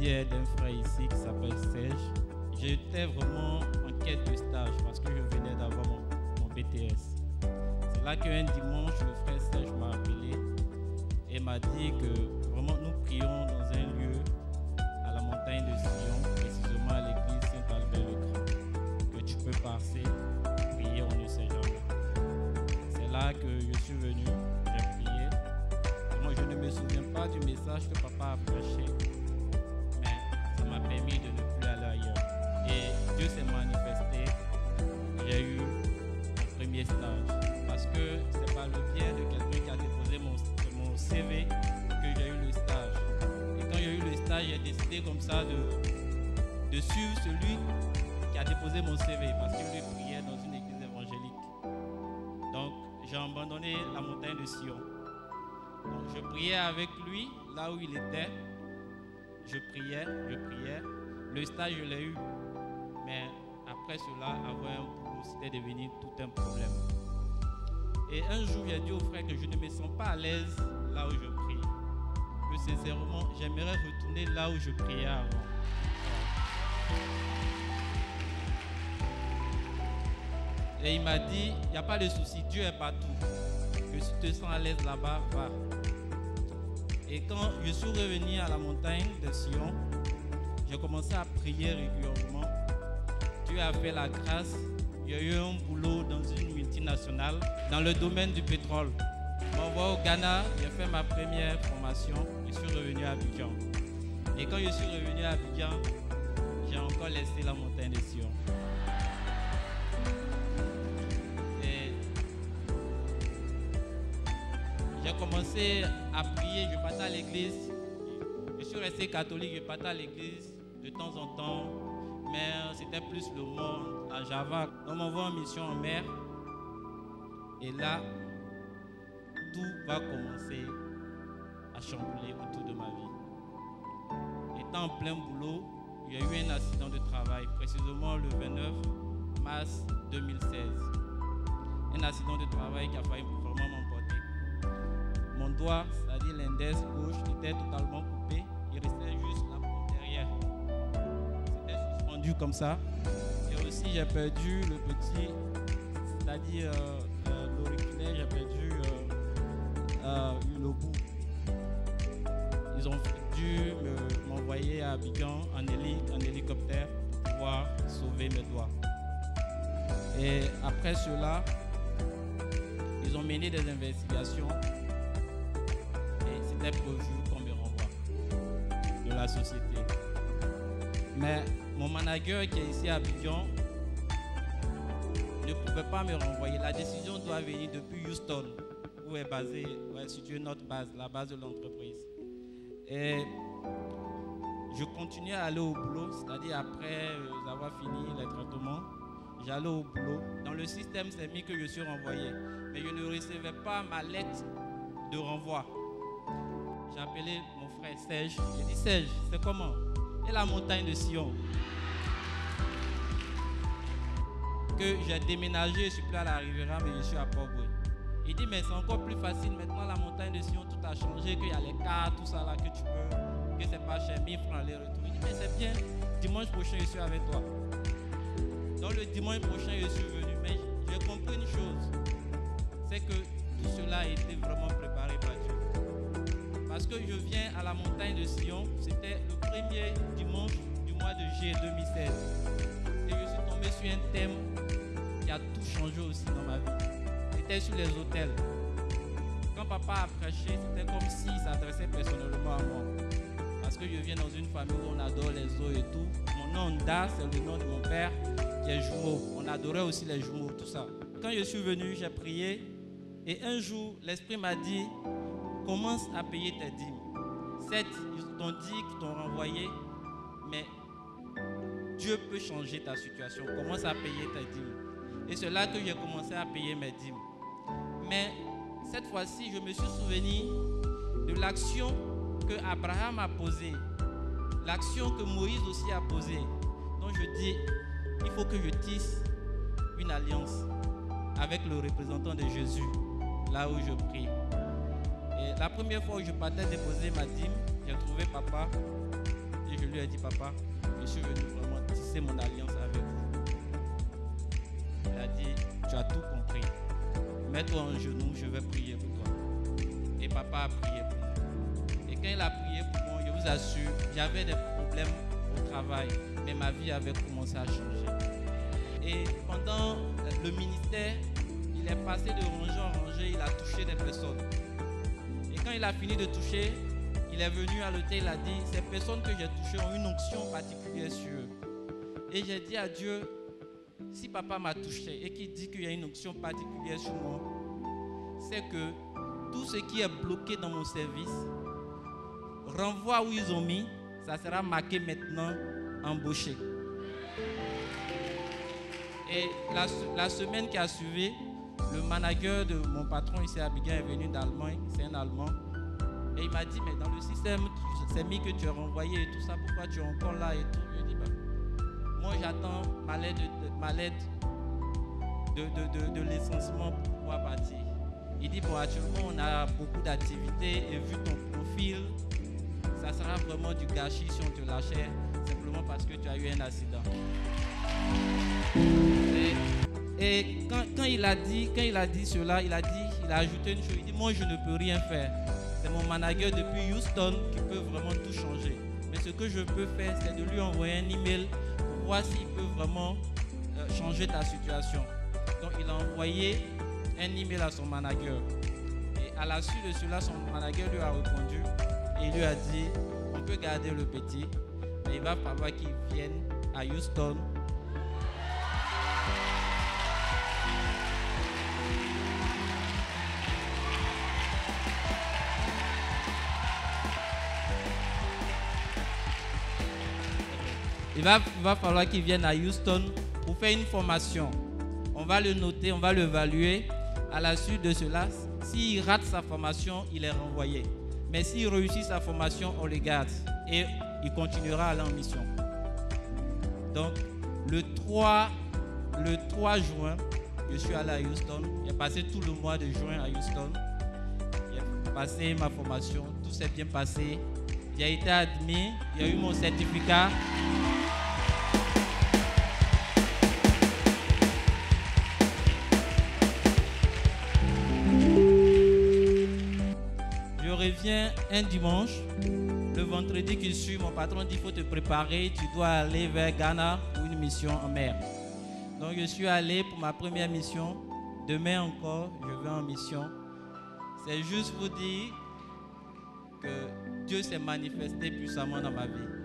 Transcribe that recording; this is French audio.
l'intermédiaire d'un frère ici qui s'appelle Serge, j'étais vraiment en quête de stage parce que je venais d'avoir mon BTS. C'est là qu'un dimanche, le frère Serge m'a appelé et m'a dit que vraiment nous prions dans un lieu à la montagne de Sion, précisément à l'église Saint-Albert-le-Grand, que tu peux passer, prier, on ne sait jamais. C'est là que je suis venu, j'ai prié. Moi, je ne me souviens pas du message que papa a prêché, mais ça m'a permis de ne plus aller ailleurs. Et Dieu s'est manifesté. J'ai eu mon premier stage. Parce que c'est par le biais de quelqu'un qui a déposé mon CV que j'ai eu le stage. Et quand j'ai eu le stage, j'ai décidé comme ça de suivre celui qui a déposé mon CV parce qu'il lui priait dans une église évangélique. Donc, j'ai abandonné la montagne de Sion. Donc, je priais avec lui, là où il était. Je priais. Le stage, je l'ai eu. Mais après cela, avoir un boulot, c'était devenu tout un problème. Et un jour, j'ai dit au frère que je ne me sens pas à l'aise là où je prie. Que sincèrement, j'aimerais retourner là où je priais avant. Et il m'a dit, il n'y a pas de souci, Dieu est partout. Que si tu te sens à l'aise là-bas, va. Et quand je suis revenu à la montagne de Sion, j'ai commencé à prier régulièrement. Dieu a fait la grâce. Il y a eu un boulot dans une multinationale dans le domaine du pétrole. Je m'envoie au Ghana, j'ai fait ma première formation. Je suis revenu à Abidjan. Et quand je suis revenu à Abidjan, j'ai encore laissé la montagne de Sion. J'ai commencé à prier, je partais à l'église. Je suis resté catholique, je partais à l'église de temps en temps. Mais c'était plus le monde à Java. On m'envoie en mission en mer. Et là, tout va commencer à chambouler autour de ma vie. Étant en plein boulot, il y a eu un accident de travail, précisément le 29 mars 2016. Un accident de travail qui a failli vraiment m'emporter. Mon doigt, c'est-à-dire l'index gauche, était totalement coupé. Il restait juste la peau derrière. C'était suspendu comme ça. Et aussi, j'ai perdu le petit, c'est-à-dire l'auriculaire, j'ai perdu le bout. Ils ont dû m'envoyer à Abidjan en hélicoptère pour pouvoir sauver mes doigts. Et après cela, ils ont mené des investigations et c'était prévu qu'on me renvoie de la société. Mais mon manager qui est ici à Abidjan ne pouvait pas me renvoyer. La décision doit venir depuis Houston, où est basée, où est située notre base, la base de l'entreprise. Et je continuais à aller au boulot, c'est-à-dire après avoir fini les traitements, j'allais au boulot. Dans le système, c'est mis que je suis renvoyé, mais je ne recevais pas ma lettre de renvoi. J'ai appelé mon frère Serge. J'ai dit, Serge, c'est comment? Et la montagne de Sion. Que j'ai déménagé, je ne suis plus à la Riviera, mais je suis à Port-Boué. Il dit, mais c'est encore plus facile. Maintenant, la montagne de Sion, tout a changé, qu'il y a les cartes, tout ça là que tu peux, que c'est pas cher, 1000 francs aller-retour. Il dit, mais c'est bien, dimanche prochain, je suis avec toi. Donc, le dimanche prochain, je suis venu. Mais j'ai compris une chose, c'est que tout cela a été vraiment préparé par Dieu. Parce que je viens à la montagne de Sion, c'était le premier dimanche du mois de juillet 2016. Et je suis tombé sur un thème qui a tout changé aussi dans ma vie. C'était sur les hôtels. Quand papa a prêché, c'était comme s'il s'adressait personnellement à moi. Parce que je viens dans une famille où on adore les eaux et tout. Mon nom Nda, c'est le nom de mon père qui est jumeau. On adorait aussi les jumeaux, tout ça. Quand je suis venu, j'ai prié. Et un jour, l'Esprit m'a dit, commence à payer tes dîmes. Certes, ils t'ont dit qu'ils t'ont renvoyé, mais Dieu peut changer ta situation. Commence à payer tes dîmes. Et c'est là que j'ai commencé à payer mes dîmes. Mais cette fois-ci, je me suis souvenu de l'action que Abraham a posée, l'action que Moïse aussi a posée. Donc je dis, il faut que je tisse une alliance avec le représentant de Jésus, là où je prie. Et la première fois où je partais déposer ma dîme, j'ai trouvé papa. Et je lui ai dit, papa, je suis venu vraiment tisser mon alliance avec vous. Il a dit, tu as tout compris. Mets-toi en genoux, je vais prier pour toi. Et papa a prié pour moi. Et quand il a prié pour moi, je vous assure, j'avais des problèmes au travail, mais ma vie avait commencé à changer. Et pendant le ministère, il est passé de rangée en rangée, il a touché des personnes. Et quand il a fini de toucher, il est venu à l'hôtel, il a dit, ces personnes que j'ai touchées ont une onction particulière sur eux. Et j'ai dit à Dieu, si papa m'a touché et qu'il dit qu'il y a une onction particulière sur moi, c'est que tout ce qui est bloqué dans mon service, renvoie où ils ont mis, ça sera marqué maintenant embauché. Et la semaine qui a suivi, le manager de mon patron ici à Abidjan est venu d'Allemagne, c'est un Allemand. Et il m'a dit, mais dans le système, c'est mis que tu es renvoyé et tout ça, pourquoi tu es encore là et tout. Je lui ai dit, bah, moi j'attends ma lettre de licenciement pour pouvoir partir. Il dit, bon, actuellement on a beaucoup d'activités et vu ton profil, ça sera vraiment du gâchis si on te lâchait, simplement parce que tu as eu un accident. Et quand il a dit cela, il a ajouté une chose, il dit, moi je ne peux rien faire. C'est mon manager depuis Houston qui peut vraiment tout changer. Mais ce que je peux faire, c'est de lui envoyer un email pour voir s'il peut vraiment changer ta situation. Donc il a envoyé un email à son manager. Et à la suite de cela, son manager lui a répondu et il lui a dit, on peut garder le petit, mais il va falloir qu'il vienne à Houston. Il va falloir qu'il vienne à Houston pour faire une formation. On va le noter, on va l'évaluer. À la suite de cela, s'il rate sa formation, il est renvoyé. Mais s'il réussit sa formation, on le garde et il continuera à aller en mission. Donc, le 3 juin, je suis allé à Houston. J'ai passé tout le mois de juin à Houston. J'ai passé ma formation, tout s'est bien passé. J'ai été admis, j'ai eu mon certificat. Je reviens un dimanche. Le vendredi qui suit, mon patron dit, il faut te préparer, tu dois aller vers Ghana pour une mission en mer. Donc je suis allé pour ma première mission. Demain encore, je vais en mission. C'est juste pour dire que Dieu s'est manifesté puissamment dans ma vie.